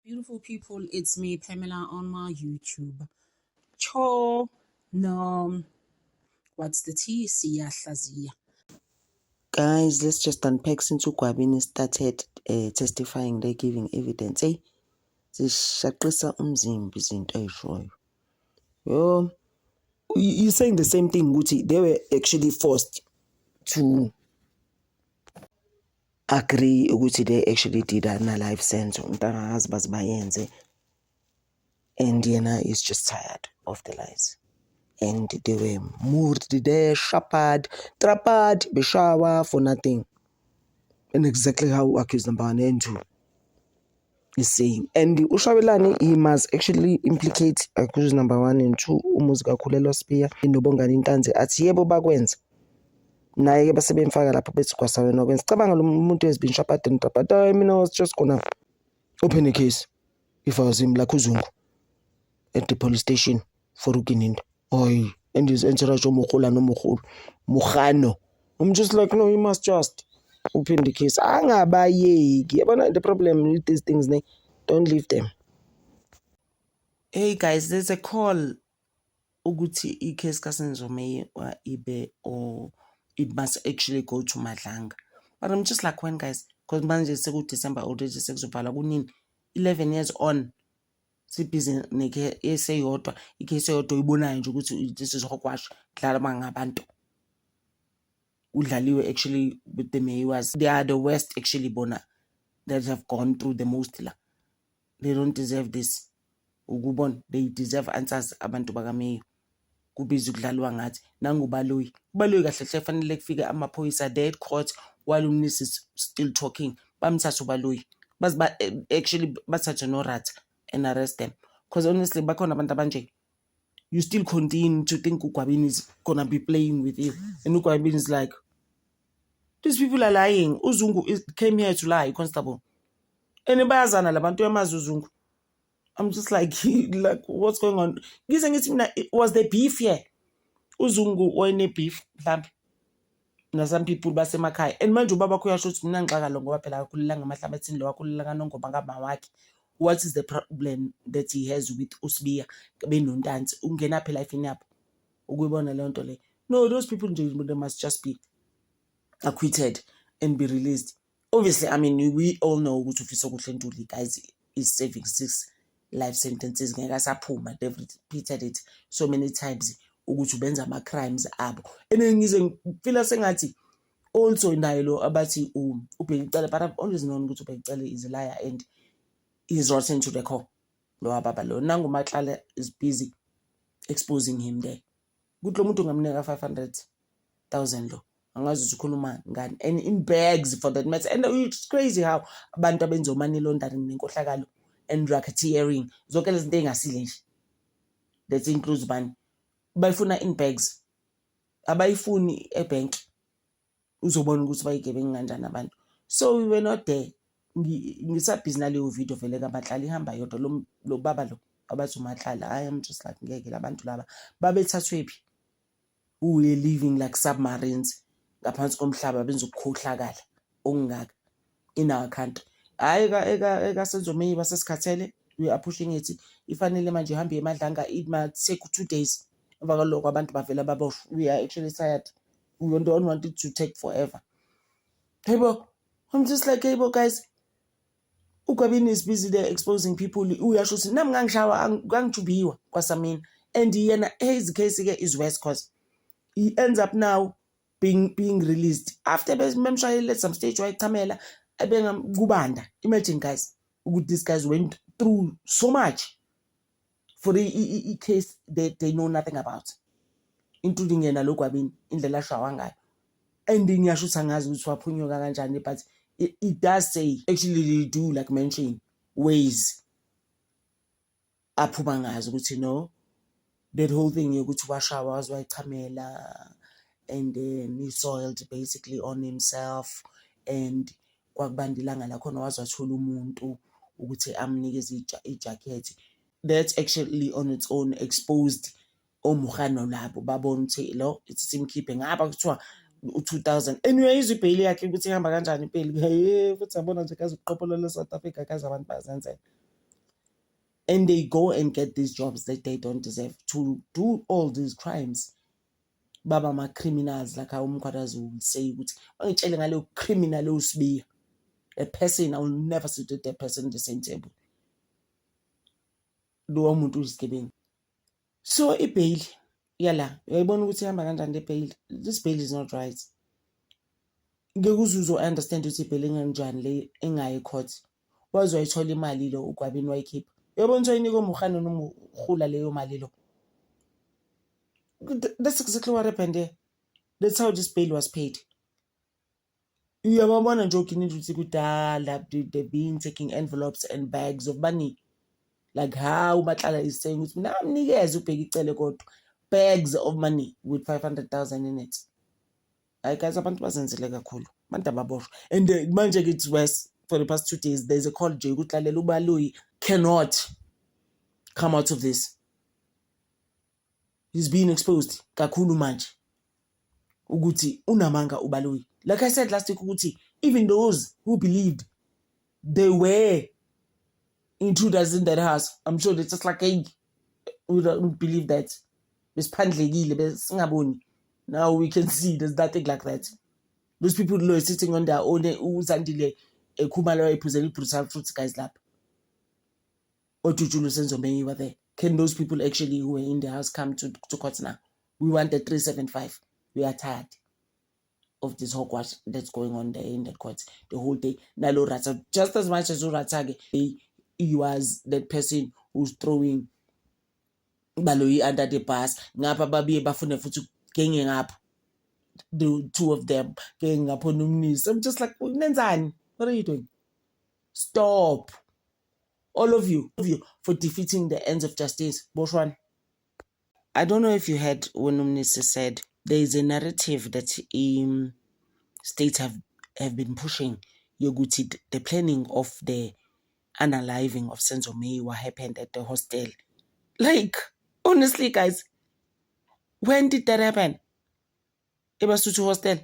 Beautiful people, it's me, Pamela, on my YouTube. Cho, no, what's the tea? Siyahlaziya. Guys, let's just unpack since uGwabini started testifying, they're giving evidence. Hey, zishaqisa umzimba izinto ayishoyo. Yo, you're saying the same thing, Guti. They were actually forced to agree ukuthi they actually did a life sentence. Umntanazi bazibayenze. And yena is just tired of the lies. And they were moved there, shepherd, trapad, beshawa for nothing. And exactly how accused number 1 and 2 is saying. And uShawelane, he must actually implicate accused number 1 and 2, umuzi kakhulelwa spear, inobongani intanzi, athi yebo bakwenza. Naye ke basebemfaka lapho bethi kwasawe nokwenza. Cabanga lo muntu has been shepherded and trapad. I mean, I was just gonna open a case if I was him, like uZungu, at the police station for Ukinindo. Oi, and his entourage Mukhano. I'm just like, no, you must just open the case. Angabayeki. The problem with these things, don't leave them. Hey guys, there's a call. Uguti i-case kaSenzomei ibe, or it must actually go to Madlanga. But I'm just like, when guys, because manje seku-December already sekuzobhala kunini 11 years on. Sibhizi neke-case eyodwa, i-case eyodwa ibonayo nje ukuthi this is hogwash, dlala bangabantu. Udlaliwe actually with the mayors. They are the worst actually bona that have gone through the most la. They don't deserve this. Ugubon, they deserve answers abantu bakameyo. Kubiza ukudlalwa ngathi nangubaloyi. Ubaloyi kahle hle fanele kufike amaphoyisa there at court while umnisi is still talking. Bamthatha ubaloyi. Actually bathatha no rat and arrest them. Because honestly, bakhona abantu abanje, you still continue to think uGwabini is gonna be playing with you. And uGwabini is like, these people are lying. Uzungu came here to lie, constable. And bayazana labantu yamazi uZungu. I'm just like, what's going on? It was the beef here. Uzungu oyine beef, mhlambe. Na some people basemakhaya. And manje ubaba kuyasho ukuthi mina ngixakalo ngoba phela akakhululanga amahlabathini lo akhulula kaNongoma ngama wakhe. What is the problem that he has with uSibiya benontanzi? Ungena phela life yabo. Ukuyibona le nto le. No, those people they must just be acquitted and be released. Obviously, I mean, we all know ukuthi uFiso Kuhle guys is serving 6 life sentences. They've repeated it so many times ukuthi benza ama crimes abo. And ngize ngifila sengathi also nayo lo abathi uBhekicele, but I've always known ukuthi uBhekicele is a liar and he's rotten to the core. Lo ababa lo nangu Matlala is busy exposing him there. Kuthi lo muntu ngamneka 500,000 lo. Angazi ukukhuluma ngani, and in bags for that matter. And it's crazy how abantu abenza money laundering nenkohlakalo and racketeering zonke lezi zinto engasile nje, that includes bani bayifuna in bags, abayifuni ebank. Uzobona ukuthi bayigebengu kanjani abantu. So we were not there. Ngisabhizi naleyo video vele kaMatlala ihamba yodwa lo baba lo abathi uMatlala. I am just like, ngeke labantu laba babethathwephi, who are living like submarines ngaphansi komhlaba benza ukukhohlakala okungaka in our country. Hayi eka Senzomei basesikhathele, we are pushing it. Ifanele manje ihambe eMadlanga, it might take 2 days. Emva kwalokho abantu bavela baboshwe. We are actually tired. We don't want it to take forever. Hey bo, I'm just like, hey bo guys, uGwabini is busy there exposing people. Uyasho ukuthi nami ngangishawa ngangijubiwa kwaSamina. And yena his case is worse because he ends up now being released after memshayele at some stage wayichamela kubanda. Imagine guys, these guys went through so much for a case that they know nothing about, including yena lo Gwabini indlela ashawa ngayo. And ngiyasho ukuthi angazi ukuthi waphunyuka kanjani, but it does say actually they do like mention ways aphuma ngazo ukuthi no, that whole thing yokuthi washawa wazwayichamela, and then he soiled basically on himself, and kwakubandilanga la khona wazwathola umuntu ukuthi amnikeze ijacket. That's actually on its own exposed omukhano labo babona ukuthi lo it's simkhiphe ngapha kuthiwa u2000. Anyway izwe bail yakhe ukuthi ihamba kanjani impela. Futhi sabona nje kaze uqophelele South Africa kaze abantu bazenzela. and they go and get these jobs that they don't deserve to do all these crimes. Baba ma criminals, like how Umkhwanazi will say, "Angitshele ngalo criminal usibiya." A person, I will never sit with that person at the same table. Lo muntu uyizigebengu. So i-bail yala, uyayibona ukuthi ihamba kanjani le bail. This bail is not right. Ngeke uzuzo understand ukuthi i-bail enganjani le engayi court. Wazoyithola imali lo uGwabini wayikhipha. Uyabona ukuthi wayinika uMkhano noma uRhula leyo mali lo. That's exactly what happened there. That's how this bail was paid. Uyabona nje uGinini ukuthi kudala they've been taking envelopes and bags of money. Like how Matlala is saying, bags of money with 500,000 in it. I guys, abantu bazenzele kakhulu. Abantu ababoshwe. And manje it's worse. For the past 2 days, there's a call Jay Kutlalelo Ubalui cannot come out of this. He's being exposed. Kakhulu manje. Uguti unamanga Ubalui. Like I said last week, Uguti, even those who believed they were intruders in that house, I'm sure they're just like, hey, we don't believe that. Now we can see there's nothing like that. Those people who are sitting on their own, uzandile Khumalo represent brutal fruits guys lap. Or Tuchulu Senzo May were there. Can those people actually who were in the house come to court now? We want the 375. We are tired of this hogwash that's going on there in the court the whole day. Nalo Rata, just as much as Uratage, he was that person who's throwing Baloyi under the bus. Ngapa babi bafune futhi ganging up. The two of them ganging up on Umnisi. I'm just like, Nenzani, what are you doing? Stop. All of you for defeating the ends of justice. Boshwan. I don't know if you heard when Umnisi said there is a narrative that states have been pushing Yoguti, the planning of the unaliving of Senzo Meyiwa happened at the hostel. Like, honestly, guys, when did that happen? It was to hostel.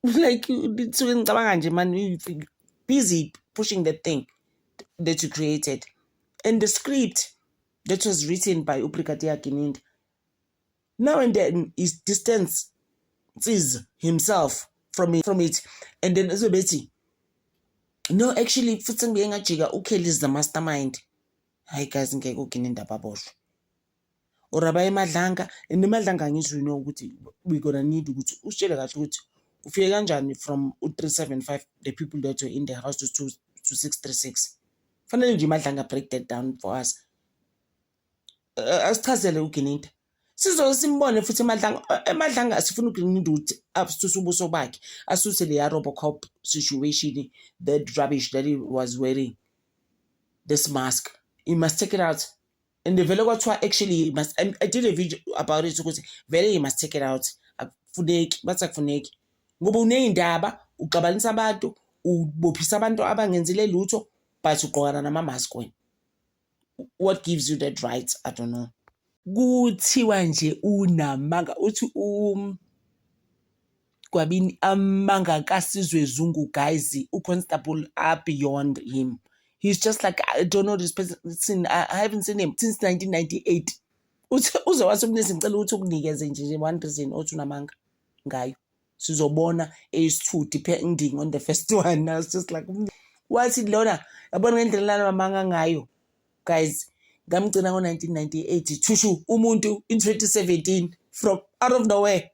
Like, man, busy pushing that thing that you created. And the script that was written by Uprikatia Kinindi, now and then is distances himself from it. And then also Betty. No, actually, Futsang Bienga Chiga, Ukeli is the mastermind. Hi guys, ngeke uGinindi ababoshwe. Orabaye Madlanga, and the Madlanga needs to know what we're gonna need to utshele kahle ukuthi ufike kanjani from 375 the people that were in the house to 636. Fanele nje Madlanga break that down for us. Asichazele uGinindi. Simbone futhi Madlanga asifuna uGinindi ukuthi asuse ubuso bakhe, asuse le Robocop situation, that rubbish that he was wearing, this mask. He must take it out. And the vele kwathiwa actually he must, I did a video about it ukuthi vele he must take it out. Akufuneki, bathi akufuneki. Ngoba uneyindaba, uqabanisa abantu, ubophisa abantu abangenzile lutho, but ugqokana nama-mask wena. What gives you that right? I don't know. Kuthiwa nje unamanga uthi Gwabini amanga kaSizwe Zungu, guys, uConstable are beyond him. He's just like, I don't know this person. I haven't seen him since 1998. Uze wasumnisi ngicela ukuthi ukunikeze nje one reason othi unamanga ngayo. Sizobona eyisithuthi pending on the first one. I was just like, what's it lona? Yabona ngendlela lamanga ngayo. Guys, ngamgcina ngo-1998 thushu umuntu in 2017 from out of nowhere.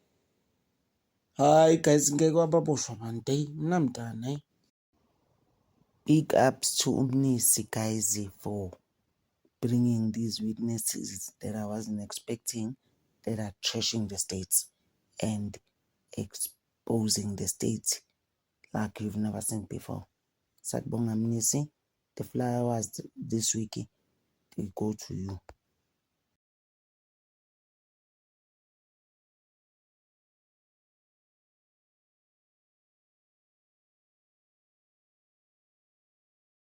Hi guys, ngeke wababoshwa man day namntana. Big ups to Umnisi, guys, for bringing these witnesses that I wasn't expecting, that are trashing the states and exposing the states like you've never seen before. Sakbonga Umnisi, the flowers this week, they go to you.